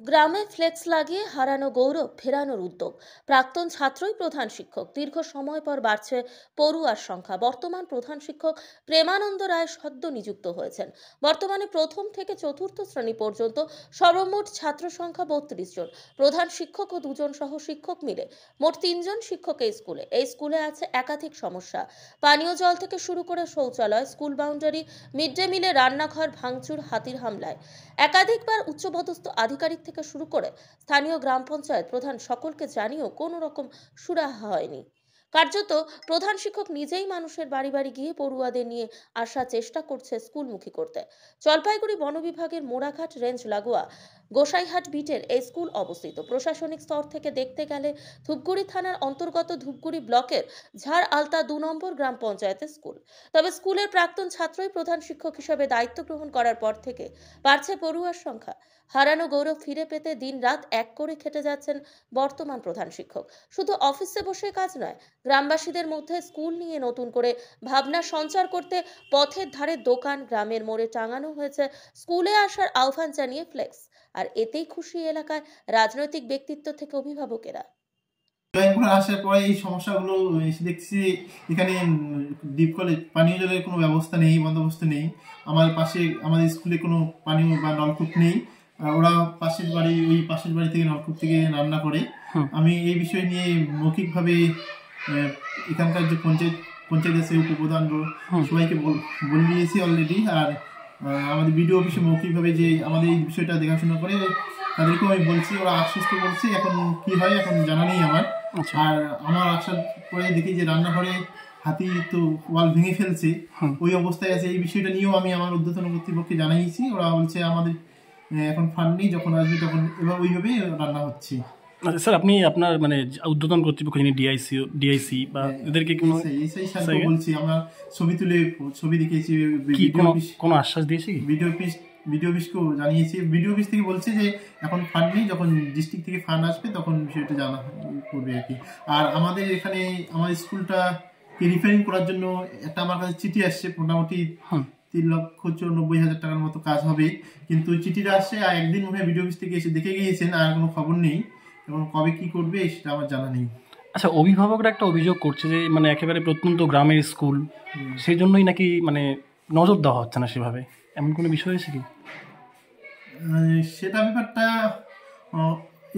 গ্রামে ফ্লেক্স লাগিয়ে হারানো গৌরব ফেরানোর উদ্যোগ। প্রাক্তন ছাত্রই প্রধান শিক্ষক, দীর্ঘ সময় পর বাড়ছে পড়ুয়ার সংখ্যা। বর্তমান প্রধান শিক্ষক প্রেমানন্দ রায় সদ্য নিযুক্ত হয়েছেন। বর্তমানে প্রথম থেকে চতুর্থ শ্রেণী পর্যন্ত সর্বমোট ছাত্র সংখ্যা 32 জন। প্রধান শিক্ষক ও দুজন সহ শিক্ষক মিলে মোট 3 জন শিক্ষক এই স্কুলে আছে একাধিক সমস্যা। পানীয় জল থেকে শুরু করে শৌচালয়, স্কুল বাউন্ডারি, মিড ডে মিলে রান্নাঘর ভাঙচুর, হাতির হামলায় একাধিকবার উচ্চপদস্থ আধিকারিক থেকে শুরু করে স্থানীয় গ্রাম পঞ্চায়েত প্রধান সকলকে জানিয়েও কোনো রকম সুরাহা হয়নি। কার্যত প্রধান শিক্ষক নিজেই মানুষের বাড়ি বাড়ি গিয়ে পড়ুয়াদের নিয়ে আসার চেষ্টা করছে স্কুলমুখী করতে। জলপাইগুড়ি বন বিভাগের মোড়াঘাট রেঞ্জ লাগোয়া গোসাইহাট বিটের এই স্কুল অবস্থিত। প্রশাসনিক স্তর থেকে দেখতে গেলে ধূপগুড়ি থানার অন্তর্গত ধূপগুড়ি ব্লকের ঝাড় আলতা 2 নম্বর গ্রাম পঞ্চায়েতের স্কুল। তবে স্কুলের প্রাক্তন ছাত্রই প্রধান শিক্ষক হিসেবে দায়িত্ব গ্রহণ করার পর থেকে বাড়ছে পড়ুয়ার সংখ্যা। হারানো গৌরব ফিরে পেতে দিন রাত এক করে খেটে যাচ্ছেন বর্তমান প্রধান শিক্ষক। শুধু অফিসে বসে কাজ নয়, গ্রামবাসীদের মধ্যে স্কুল নিয়ে নতুন করে ভাবনা সঞ্চার করতে পথের ধারে দোকান, গ্রামের মোড়ে টাঙানো হয়েছে স্কুলে আসার আহ্বান জানিয়ে ফ্লেক্স। আর এতেই খুশি এলাকায় রাজনৈতিক ব্যক্তিত্ব থেকে অভিভাবকেরা। আসার পরে এই সমস্যাগুলো এসে দেখছি এখানে ডিপ কলে পানীয় জলের কোনো ব্যবস্থা নেই, বন্দোবস্ত নেই। আমাদের স্কুলে কোনো পানীয় বা নলকূপ নেই। ওরা পাশের বাড়ি থেকে নলকূপ থেকে রান্না করে। আমি এই বিষয় নিয়ে মৌখিকভাবে এখানকার যে পঞ্চায়েত আছে, উপপ্রধান সবাইকে বলে দিয়েছি অলরেডি। আর আমাদের বিডিও অফিসে মৌখিকভাবে যে আমাদের এই বিষয়টা দেখাশোনা করে তাদেরকেও আমি বলছি, ওরা আশ্বস্ত করছে। এখন কি হয় এখন জানা নেই আমার। আর আমার আসার পরে দেখি যে রান্নাঘরে হাতি তো ওয়াল ভেঙে ফেলছে, ওই অবস্থায় আছে। এই বিষয়টা নিয়েও আমি আমার ঊর্ধ্বতন কর্তৃপক্ষকে জানাইছি। ওরা বলছে আমাদের এখন ফান্ড নেই, যখন আসবে তখন এবার ওইভাবেই রান্না হচ্ছে। আচ্ছা স্যার, আপনি আপনার মানে ঊর্ধ্বতন কর্তৃপক্ষ যিনি ডিআইসি বা এদেরকে বলছি, আমরা ছবি দেখিয়েছি, কোনো আশ্বাস দিয়েছি ভিডিও অফিসকেও জানিয়েছি। ভিডিও অফিস থেকে বলছে যে এখন ফান্ড নেই, যখন ডিস্ট্রিক্ট থেকে ফান্ড আসবে তখন বিষয়টা জানা করবে আর কি। আর আমাদের এখানে আমাদের স্কুলটাকে রিপেয়ারিং করার জন্য একটা আমার কাছে চিঠি আসছে, মোটামুটি 3,94,000 টাকার মতো কাজ হবে। কিন্তু চিঠিটা আসছে আর একদিন মনে হয় ভিডিও অফিস থেকে এসে দেখে গিয়েছেন, আর কোনো খবর নেই। এবং কবে কি করবে সেটা আমার জানা নেই। আচ্ছা, অভিভাবকরা একটা অভিযোগ করছে যে মানে একেবারে প্রত্যন্ত গ্রামের স্কুল, সেই জন্যই নাকি মানে নজর দেওয়া হচ্ছে না সেভাবে, এমন কোনো বিষয় আছে কি? সেটা ব্যাপারটা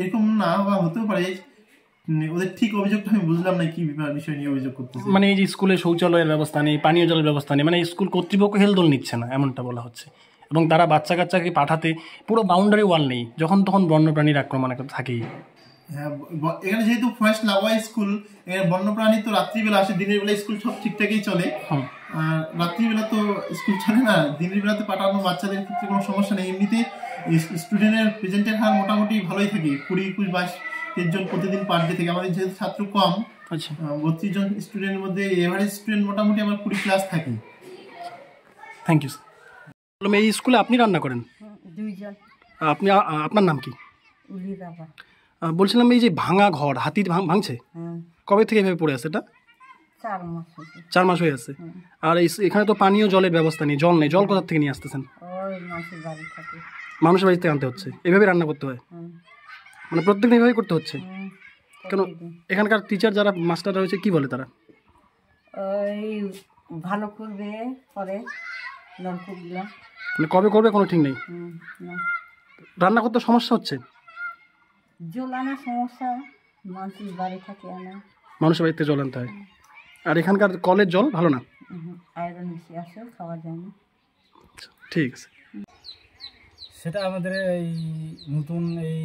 এরকম না বা হতেও পারে। ওদের ঠিক অভিযোগটা আমি বুঝলাম না, কি বিষয় নিয়ে অভিযোগ করতেছে। মানে এই যে স্কুলে শৌচালয়ের ব্যবস্থা নেই, পানীয় জলের ব্যবস্থা নেই, মানে স্কুল কর্তৃপক্ষ হেলদোল নিচ্ছে না এমনটা বলা হচ্ছে। এবং তারা বাচ্চা কাচ্চাকে পাঠাতে পুরো বাউন্ডারি ওয়াল নেই, যখন তখন বন্যপ্রাণীর আক্রমণ থাকেই। হ্যাঁ, এখানে যেহেতু ফার্স্ট লাগোয়া স্কুল, এখানে বন্যপ্রাণী তো রাত্রিবেলা আসে, দিনের বেলা স্কুল সব ঠিকঠাকই চলে। আর রাত্রিবেলা তো স্কুল চলে না, দিনের বেলাতে পাঠানো বাচ্চাদের ক্ষেত্রে কোনো সমস্যা নেই। এমনিতে স্টুডেন্টের প্রেজেন্টের হার মোটামুটি ভালোই থাকে, 20, 21, 22 জন প্রতিদিন পার ডে থেকে। আমাদের যেহেতু ছাত্র কম, 32 জন স্টুডেন্টের মধ্যে এভারেজ স্টুডেন্ট মোটামুটি আমার 20 ক্লাস থাকে। Thank you sir. এই স্কুলে আপনি রান্না করেন? 2 জন। আপনার নাম কি? বলছিলাম এই যে ভাঙা ঘর, হাতি ভাঙছে, কবে থেকে এভাবে পড়ে আছে? এটা 4 মাস হয়ে আছে। আর এখানে তো পানীয় জলের ব্যবস্থা নেই, জল নেই। জল কোথা থেকে নিয়ে আসতেছেন? মানুষের বাড়ি থেকে আনতে হচ্ছে। এভাবে রান্না করতে হয়, মানে প্রত্যেকদিন এভাবে করতে হচ্ছে কেন? এখানকার টিচার যারা মাস্টাররা রয়েছে কি বলে তারা? ভালো করবে পরে, মানে কবে করবে কোনো ঠিক নেই। রান্না করতে সমস্যা হচ্ছে, জল আনার সমস্যা, মানুষের বাড়ি থাকে আনা, মানুষের বাড়িতে জল আনতে হয়। আর এখানকার কলের জল ভালো না, আয়রন বেশি আসে, খাওয়া যায় না। ঠিক আছে। সেটা আমাদের এই নতুন এই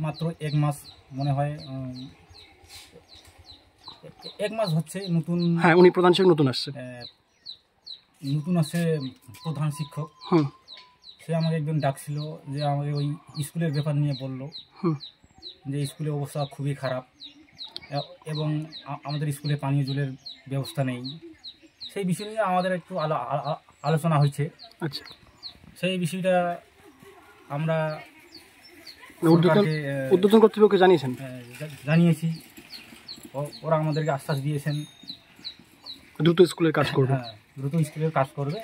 মাত্র 1 মাস মনে হয়, 1 মাস হচ্ছে নতুন। হ্যাঁ, উনি প্রধান শিক্ষক নতুন আসছে প্রধান শিক্ষক। সে আমাকে একদিন ডাকছিল, যে আমাকে ওই স্কুলের ব্যাপার নিয়ে বললো যে স্কুলের অবস্থা খুবই খারাপ এবং আমাদের স্কুলে পানীয় জলের ব্যবস্থা নেই। সেই বিষয় নিয়ে আমাদের একটু আলোচনা হয়েছে। আচ্ছা, সেই বিষয়টা আমরা ঊর্ধ্বতন কর্তৃপক্ষকে জানিয়েছেন? জানিয়েছি, ওরা আমাদেরকে আশ্বাস দিয়েছেন দ্রুত স্কুলের কাজ করবে। হ্যাঁ, দ্রুত স্কুলের কাজ করবে।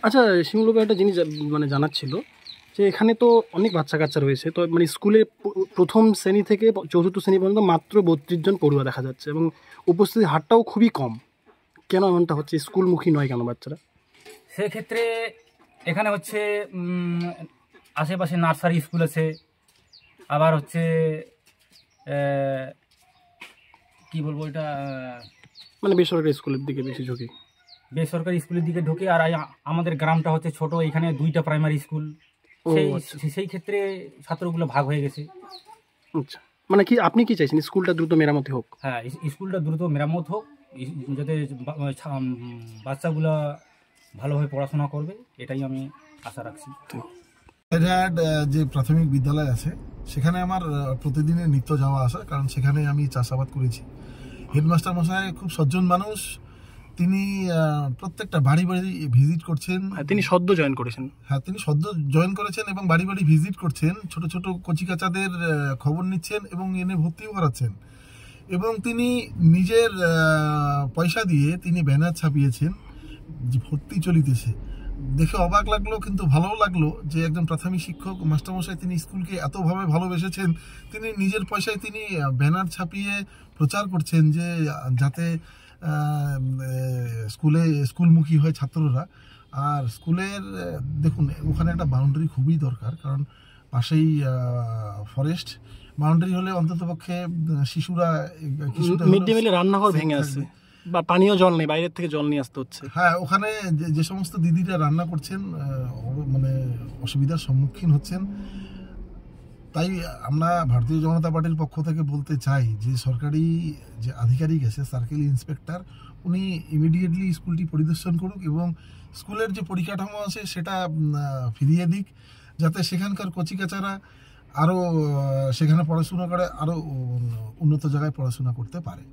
আচ্ছা, শিমুলবাবু একটা জিনিস মানে জানার ছিল যে এখানে তো অনেক বাচ্চা কাচ্চা রয়েছে, তো মানে স্কুলে প্রথম শ্রেণী থেকে চতুর্থ শ্রেণী পর্যন্ত মাত্র 32 জন পড়ুয়া দেখা যাচ্ছে এবং উপস্থিতির হারটাও খুবই কম। কেন এমনটা হচ্ছে? স্কুলমুখী নয় কেন বাচ্চারা? সেক্ষেত্রে এখানে হচ্ছে আশেপাশে নার্সারি স্কুল আছে, আবার হচ্ছে কি বলবো এটা, মানে বেসরকারি স্কুলের দিকে বেশি ঝুঁকি। বেসরকারি স্কুলের দিকে ঢুকে। আর আমাদের গ্রামটা হচ্ছে ছোট, এখানে 2টা প্রাইমারি স্কুল, সেই ক্ষেত্রে ছাত্রগুলো ভাগ হয়ে গেছে। আচ্ছা, মানে কি আপনি কি চাইছেন? স্কুলটা দ্রুত মেরামতি হোক? হ্যাঁ, স্কুলটা দ্রুত মেরামত হোক, যাতে বাচ্চাগুলা ভালোভাবে পড়াশোনা করবে, এটাই আমি আশা রাখছি। রায়হাট যে প্রাথমিক বিদ্যালয় আছে সেখানে আমার প্রতিদিনের নিত্য যাওয়া আসা, কারণ সেখানে আমি চাষাবাদ করেছি। হেডমাস্টার মশাই খুব সজ্জন মানুষ, তিনি প্রত্যেকটা বাড়ি বাড়ি ভিজিট করছেন। তিনি সদ্য জয়েন করেছেন। হ্যাঁ, তিনি সদ্য জয়েন করেছেন এবং বাড়ি বাড়ি ভিজিট করছেন, ছোট ছোট কচিকাচাদের খবর নিচ্ছেন এবং এনে ভর্তিও করাচ্ছেন। এবং তিনি নিজের পয়সা দিয়ে তিনি ব্যানার ছাপিয়েছেন যে ভর্তি চলিতেছে। দেখে অবাক লাগলো, কিন্তু ভালোও লাগলো যে একজন প্রাথমিক শিক্ষক মাস্টারমশাই তিনি স্কুলকে এতভাবে ভালোবেসেছেন, তিনি নিজের পয়সায় তিনি ব্যানার ছাপিয়ে প্রচার করছেন যে যাতে স্কুলমুখী হয় ছাত্ররা। আর স্কুলের দেখুন, ওখানে একটা বাউন্ডারি খুবই দরকার, কারণ পাশেই ফরেস্ট। বাউন্ডারি হলে অন্ততপক্ষে শিশুরা মিড ডে মিলে রান্নাঘর ভেঙে আসছে বা পানীয় জল নেই, বাইরের থেকে জল নিয়ে আসতে হচ্ছে। হ্যাঁ, ওখানে যে সমস্ত দিদিরা রান্না করছেন মানে অসুবিধার সম্মুখীন হচ্ছেন। তাই আমরা ভারতীয় জনতা পার্টির পক্ষ থেকে বলতে চাই যে সরকারি যে আধিকারিক আছে, সার্কেল ইন্সপেক্টর, উনি ইমিডিয়েটলি স্কুলটি পরিদর্শন করুক এবং স্কুলের যে পরিকাঠামো আছে সেটা ফিরিয়ে দিক, যাতে সেখানকার কচিকাচারা আরও সেখানে পড়াশোনা করে আরও উন্নত জায়গায় পড়াশোনা করতে পারে।